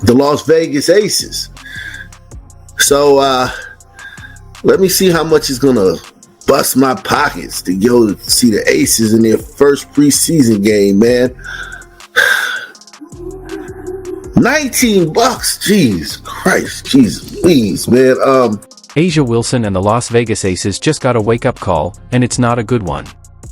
the Las Vegas Aces. So let me see how much it's gonna bust my pockets to go see the Aces in their first preseason game, man. $19. Jeez Christ, Jesus, please, man. A'ja Wilson and the Las Vegas Aces just got a wake-up call, and it's not a good one.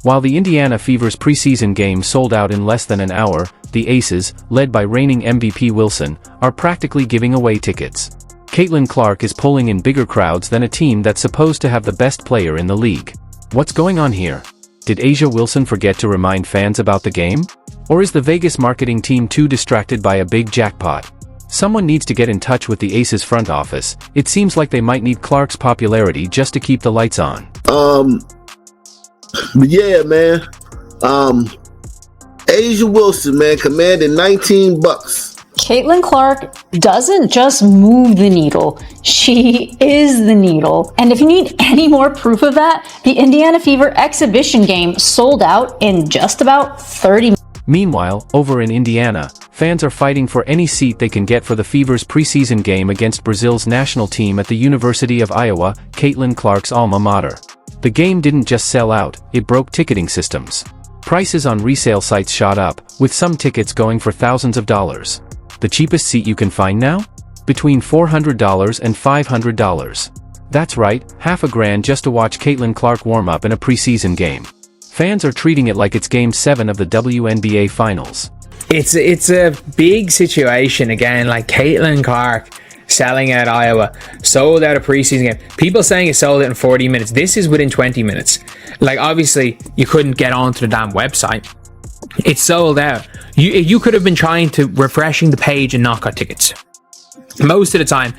While the Indiana Fever's preseason game sold out in less than an hour, the Aces, led by reigning MVP Wilson, are practically giving away tickets. Caitlin Clark is pulling in bigger crowds than a team that's supposed to have the best player in the league. What's going on here? Did A'ja Wilson forget to remind fans about the game? Or is the Vegas marketing team too distracted by a big jackpot? Someone needs to get in touch with the Aces front office. It seems like they might need Clark's popularity just to keep the lights on. But yeah, man. A'ja Wilson, man, commanded $19. Caitlin Clark doesn't just move the needle, she is the needle. And if you need any more proof of that, the Indiana Fever exhibition game sold out in just about 30 minutes. Meanwhile, over in Indiana, fans are fighting for any seat they can get for the Fever's preseason game against Brazil's national team at the University of Iowa, Caitlin Clark's alma mater. The game didn't just sell out, it broke ticketing systems. Prices on resale sites shot up, with some tickets going for thousands of dollars. The cheapest seat you can find now? Between $400 and $500. That's right, $50,000 just to watch Caitlin Clark warm up in a preseason game. Fans are treating it like it's Game 7 of the WNBA Finals. It's a big situation again, like Caitlin Clark selling out Iowa, sold out a preseason game. People saying it sold out in 40 minutes. This is within 20 minutes. Like, obviously, you couldn't get onto the damn website. It's sold out. You could have been trying to refreshing the page and not got tickets. Most of the time,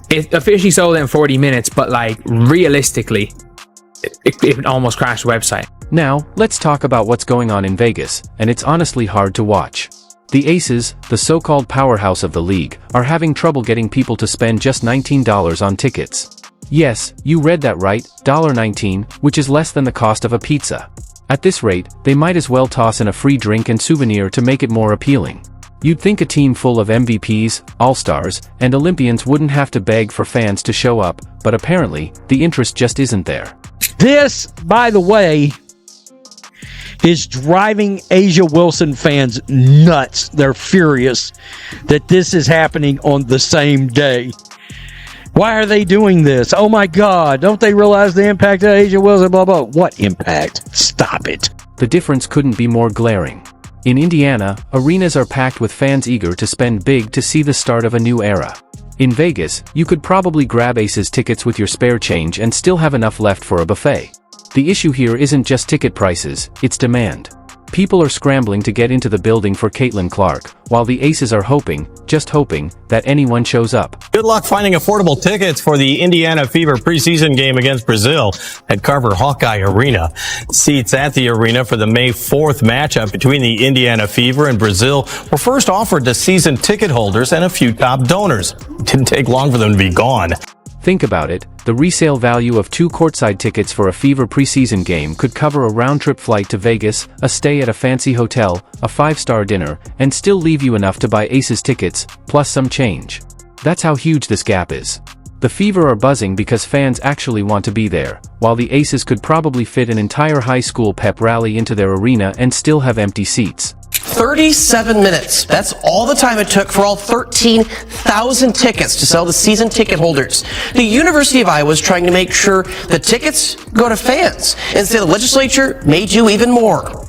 it officially sold out in 40 minutes, but like realistically, it almost crashed the website. Now, let's talk about what's going on in Vegas, and it's honestly hard to watch. The Aces, the so-called powerhouse of the league, are having trouble getting people to spend just $19 on tickets. Yes, you read that right, $19, which is less than the cost of a pizza. At this rate, they might as well toss in a free drink and souvenir to make it more appealing. You'd think a team full of MVPs, All-Stars, and Olympians wouldn't have to beg for fans to show up, but apparently, the interest just isn't there. This, by the way, is driving A'ja Wilson fans nuts. They're furious that this is happening on the same day. Why are they doing this? Oh my God, don't they realize the impact of A'ja Wilson, blah, blah. What impact? Stop it. The difference couldn't be more glaring. In Indiana, arenas are packed with fans eager to spend big to see the start of a new era. In Vegas, you could probably grab Aces tickets with your spare change and still have enough left for a buffet. The issue here isn't just ticket prices, it's demand. People are scrambling to get into the building for Caitlin Clark, while the Aces are hoping, just hoping, that anyone shows up. Good luck finding affordable tickets for the Indiana Fever preseason game against Brazil at Carver Hawkeye Arena. Seats at the arena for the May 4th matchup between the Indiana Fever and Brazil were first offered to season ticket holders and a few top donors. It didn't take long for them to be gone. Think about it, the resale value of 2 courtside tickets for a Fever preseason game could cover a round-trip flight to Vegas, a stay at a fancy hotel, a 5-star dinner, and still leave you enough to buy Aces tickets, plus some change. That's how huge this gap is. The Fever are buzzing because fans actually want to be there, while the Aces could probably fit an entire high school pep rally into their arena and still have empty seats. 37 minutes. That's all the time it took for all 13,000 tickets to sell to season ticket holders. The University of Iowa is trying to make sure the tickets go to fans. Instead, the legislature made you even more.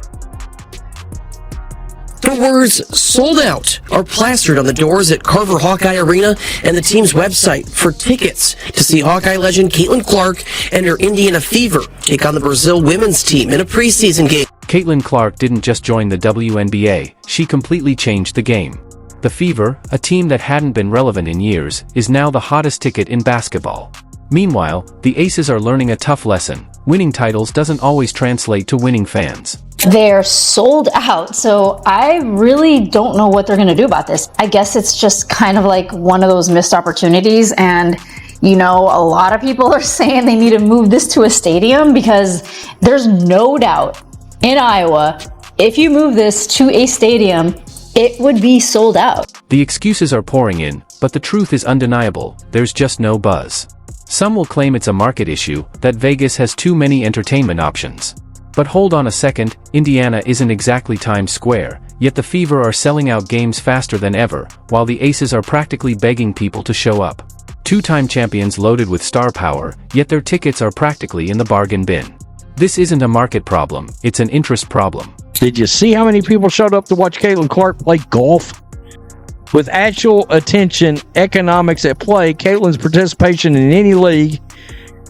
The words "sold out" are plastered on the doors at Carver Hawkeye Arena and the team's website for tickets to see Hawkeye legend Caitlin Clark and her Indiana Fever take on the Brazil women's team in a preseason game. Caitlin Clark didn't just join the WNBA, she completely changed the game. The Fever, a team that hadn't been relevant in years, is now the hottest ticket in basketball. Meanwhile, the Aces are learning a tough lesson. Winning titles doesn't always translate to winning fans. They're sold out, so I really don't know what they're going to do about this. I guess it's just kind of like one of those missed opportunities, and you know, a lot of people are saying they need to move this to a stadium because there's no doubt in Iowa, if you move this to a stadium, it would be sold out. The excuses are pouring in, but the truth is undeniable, there's just no buzz. Some will claim it's a market issue, that Vegas has too many entertainment options. But hold on a second, Indiana isn't exactly Times Square, yet the Fever are selling out games faster than ever, while the Aces are practically begging people to show up. Two-time champions loaded with star power, yet their tickets are practically in the bargain bin. This isn't a market problem, it's an interest problem. Did you see how many people showed up to watch Caitlin Clark play golf? With actual attention, economics at play, Caitlin's participation in any league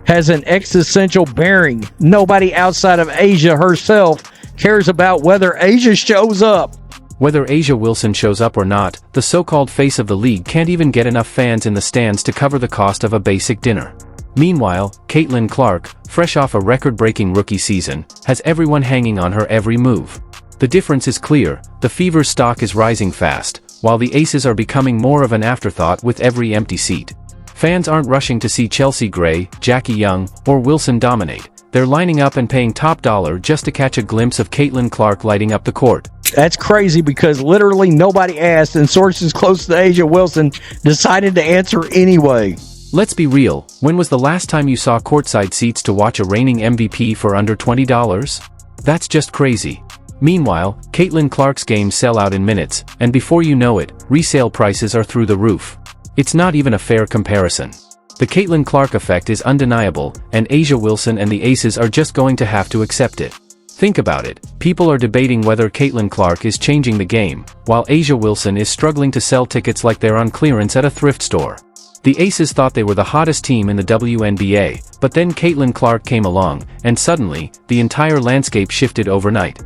has an existential bearing. Nobody outside of Asia herself cares about whether Asia shows up. Whether A'ja Wilson shows up or not, the so-called face of the league can't even get enough fans in the stands to cover the cost of a basic dinner. Meanwhile, Caitlin Clark, fresh off a record-breaking rookie season, has everyone hanging on her every move. The difference is clear, the Fever's stock is rising fast, while the Aces are becoming more of an afterthought with every empty seat. Fans aren't rushing to see Chelsea Gray, Jackie Young, or Wilson dominate. They're lining up and paying top dollar just to catch a glimpse of Caitlin Clark lighting up the court. That's crazy because literally nobody asked, and sources close to A'ja Wilson decided to answer anyway. Let's be real, when was the last time you saw courtside seats to watch a reigning MVP for under $20? That's just crazy. Meanwhile, Caitlin Clark's games sell out in minutes, and before you know it, resale prices are through the roof. It's not even a fair comparison. The Caitlin Clark effect is undeniable, and A'ja Wilson and the Aces are just going to have to accept it. Think about it, people are debating whether Caitlin Clark is changing the game, while A'ja Wilson is struggling to sell tickets like they're on clearance at a thrift store. The Aces thought they were the hottest team in the WNBA, but then Caitlin Clark came along, and suddenly, the entire landscape shifted overnight.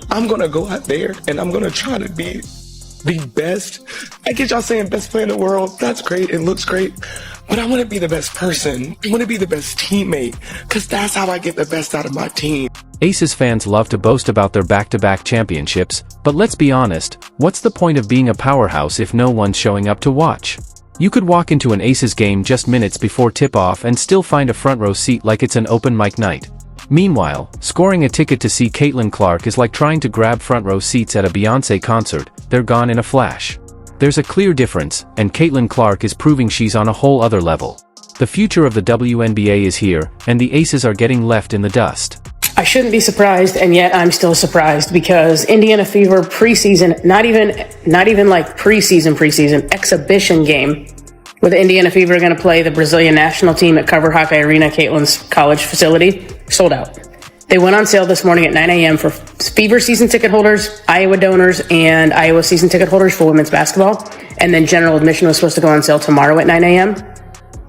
I'm gonna go out there and I'm gonna try to be the best. I get y'all saying best player in the world. That's great. It looks great. But I want to be the best person. I want to be the best teammate because that's how I get the best out of my team. Aces fans love to boast about their back-to-back championships, but let's be honest, what's the point of being a powerhouse if no one's showing up to watch? You could walk into an Aces game just minutes before tip-off and still find a front-row seat like it's an open mic night. Meanwhile, scoring a ticket to see Caitlin Clark is like trying to grab front-row seats at a Beyoncé concert. They're gone in a flash. There's a clear difference, and Caitlin Clark is proving she's on a whole other level. The future of the WNBA is here, and the Aces are getting left in the dust. I shouldn't be surprised, and yet I'm still surprised because Indiana Fever preseason, not even like preseason, exhibition game, where the Indiana Fever are going to play the Brazilian national team at Carver Hawkeye Arena, Caitlin's college facility, sold out. They went on sale this morning at 9 a.m. for Fever season ticket holders, Iowa donors, and Iowa season ticket holders for women's basketball. And then general admission was supposed to go on sale tomorrow at 9 a.m.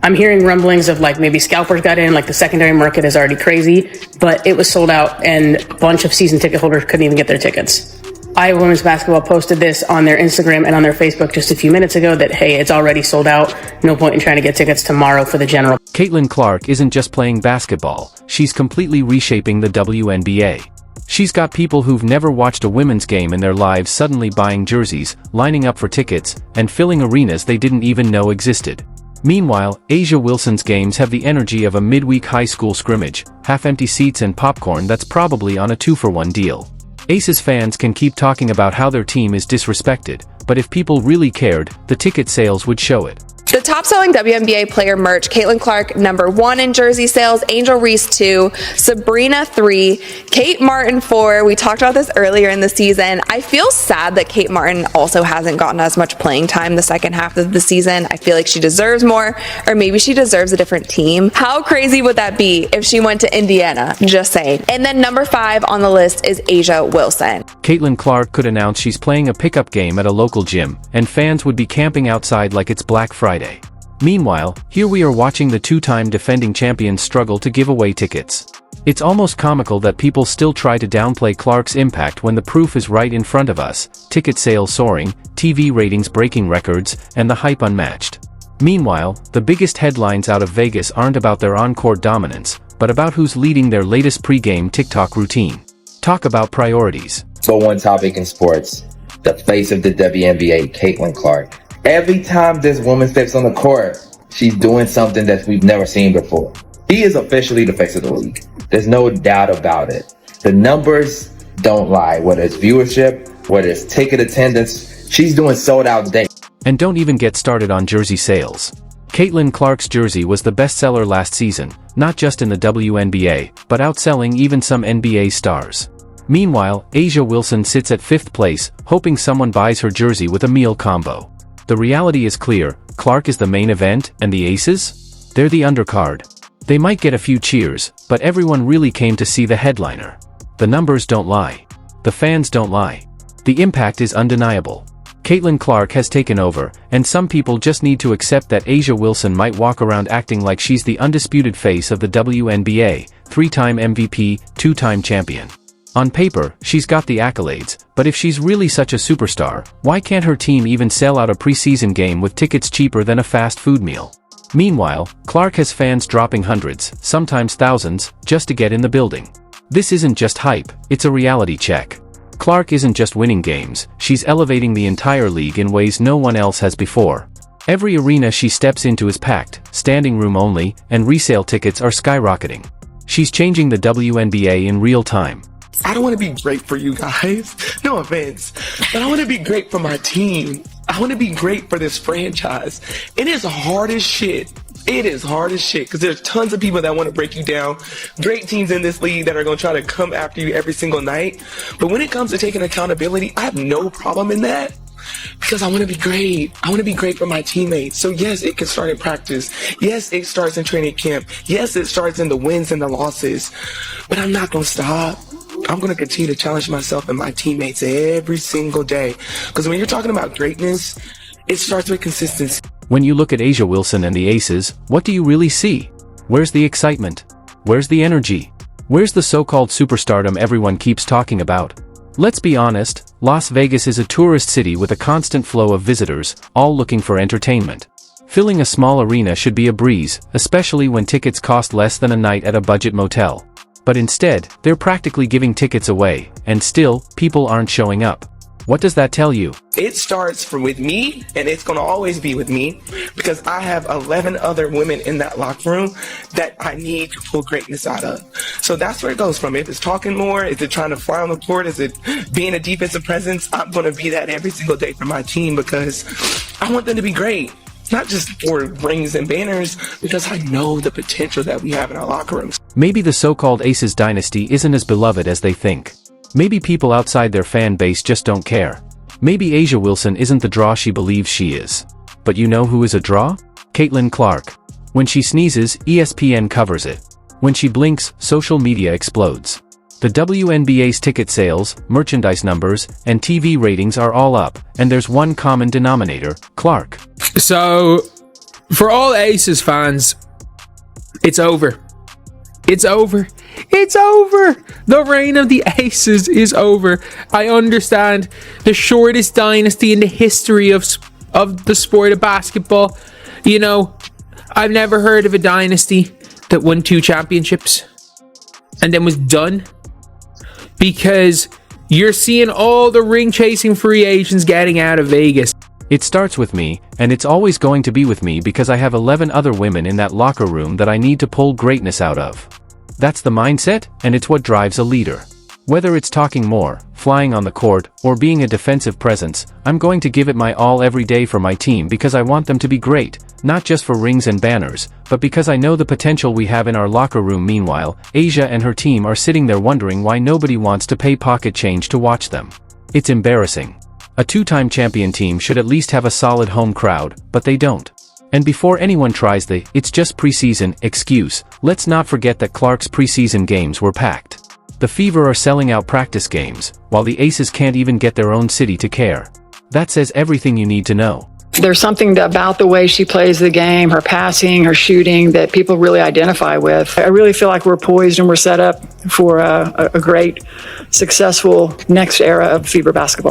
I'm hearing rumblings of like maybe scalpers got in, like the secondary market is already crazy, but it was sold out and a bunch of season ticket holders couldn't even get their tickets. Iowa women's basketball posted this on their Instagram and on their Facebook just a few minutes ago that, hey, it's already sold out. No point in trying to get tickets tomorrow for the general. Caitlin Clark isn't just playing basketball, she's completely reshaping the WNBA. She's got people who've never watched a women's game in their lives suddenly buying jerseys, lining up for tickets, and filling arenas they didn't even know existed. Meanwhile, A'ja Wilson's games have the energy of a midweek high school scrimmage, half-empty seats and popcorn that's probably on a 2-for-1 deal. Aces fans can keep talking about how their team is disrespected, but if people really cared, the ticket sales would show it. The top-selling WNBA player merch, Caitlin Clark, #1 in jersey sales, Angel Reese 2, Sabrina 3, Kate Martin 4. We talked about this earlier in the season. I feel sad that Kate Martin also hasn't gotten as much playing time the second half of the season. I feel like she deserves more, or maybe she deserves a different team. How crazy would that be if she went to Indiana? Just saying. And then #5 on the list is A'ja Wilson. Caitlin Clark could announce she's playing a pickup game at a local gym, and fans would be camping outside like it's Black Friday. Meanwhile, here we are watching the two-time defending champions struggle to give away tickets. It's almost comical that people still try to downplay Clark's impact when the proof is right in front of us, ticket sales soaring, TV ratings breaking records, and the hype unmatched. Meanwhile, the biggest headlines out of Vegas aren't about their on-court dominance, but about who's leading their latest pre-game TikTok routine. Talk about priorities. So one topic in sports, the face of the WNBA, Caitlin Clark. Every time this woman steps on the court, she's doing something that we've never seen before. She is officially the face of the league. There's no doubt about it. The numbers don't lie, whether it's viewership, whether it's ticket attendance. She's doing sold out days. And don't even get started on jersey sales. Caitlin Clark's jersey was the bestseller last season, not just in the WNBA, but outselling even some NBA stars. Meanwhile, A'ja Wilson sits at 5th place, hoping someone buys her jersey with a meal combo. The reality is clear: Clark is the main event, and the Aces? They're the undercard. They might get a few cheers, but everyone really came to see the headliner. The numbers don't lie. The fans don't lie. The impact is undeniable. Caitlin Clark has taken over, and some people just need to accept that A'ja Wilson might walk around acting like she's the undisputed face of the WNBA, 3-time MVP, 2-time champion. On paper, she's got the accolades, but if she's really such a superstar, why can't her team even sell out a preseason game with tickets cheaper than a fast food meal? Meanwhile, Clark has fans dropping hundreds, sometimes thousands, just to get in the building. This isn't just hype, it's a reality check. Clark isn't just winning games, she's elevating the entire league in ways no one else has before. Every arena she steps into is packed, standing room only, and resale tickets are skyrocketing. She's changing the WNBA in real time. I don't want to be great for you guys, no offense, but I want to be great for my team. I want to be great for this franchise. It is hard as shit. It is hard as shit because there's tons of people that want to break you down. Great teams in this league that are going to try to come after you every single night. But when it comes to taking accountability, I have no problem in that because I want to be great. I want to be great for my teammates. So yes, it can start in practice. Yes, it starts in training camp. Yes, it starts in the wins and the losses. But I'm not going to stop. I'm going to continue to challenge myself and my teammates every single day. Because when you're talking about greatness, it starts with consistency. When you look at A'ja Wilson and the Aces, what do you really see? Where's the excitement? Where's the energy? Where's the so-called superstardom everyone keeps talking about? Let's be honest, Las Vegas is a tourist city with a constant flow of visitors, all looking for entertainment. Filling a small arena should be a breeze, especially when tickets cost less than a night at a budget motel. But instead, they're practically giving tickets away, and still, people aren't showing up. What does that tell you? It starts with me, and it's going to always be with me, because I have 11 other women in that locker room that I need to pull greatness out of. So that's where it goes from. If it's talking more, is it trying to fly on the court, is it being a defensive presence? I'm going to be that every single day for my team because I want them to be great. Not just for rings and banners, because I know the potential that we have in our locker rooms. Maybe the so-called Aces dynasty isn't as beloved as they think. Maybe people outside their fan base just don't care. Maybe A'ja Wilson isn't the draw she believes she is. But you know who is a draw? Caitlin Clark. When she sneezes, ESPN covers it. When she blinks, social media explodes. The WNBA's ticket sales, merchandise numbers, and TV ratings are all up, and there's one common denominator: Clark. So, for all Aces fans, it's over. It's over. It's over. The reign of the Aces is over. I understand the shortest dynasty in the history of the sport of basketball. You know, I've never heard of a dynasty that won 2 championships and then was done. Because you're seeing all the ring-chasing free agents getting out of Vegas. It starts with me, and it's always going to be with me because I have 11 other women in that locker room that I need to pull greatness out of. That's the mindset, and it's what drives a leader. Whether it's talking more, flying on the court, or being a defensive presence, I'm going to give it my all every day for my team because I want them to be great, not just for rings and banners, but because I know the potential we have in our locker room. Meanwhile, A'ja and her team are sitting there wondering why nobody wants to pay pocket change to watch them. It's embarrassing. A 2-time champion team should at least have a solid home crowd, but they don't. And before anyone tries the "it's just preseason" excuse, let's not forget that Clark's preseason games were packed. The Fever are selling out practice games, while the Aces can't even get their own city to care. That says everything you need to know. There's something about the way she plays the game, her passing, her shooting, that people really identify with. I really feel like we're poised and we're set up for a great, successful next era of Fever basketball.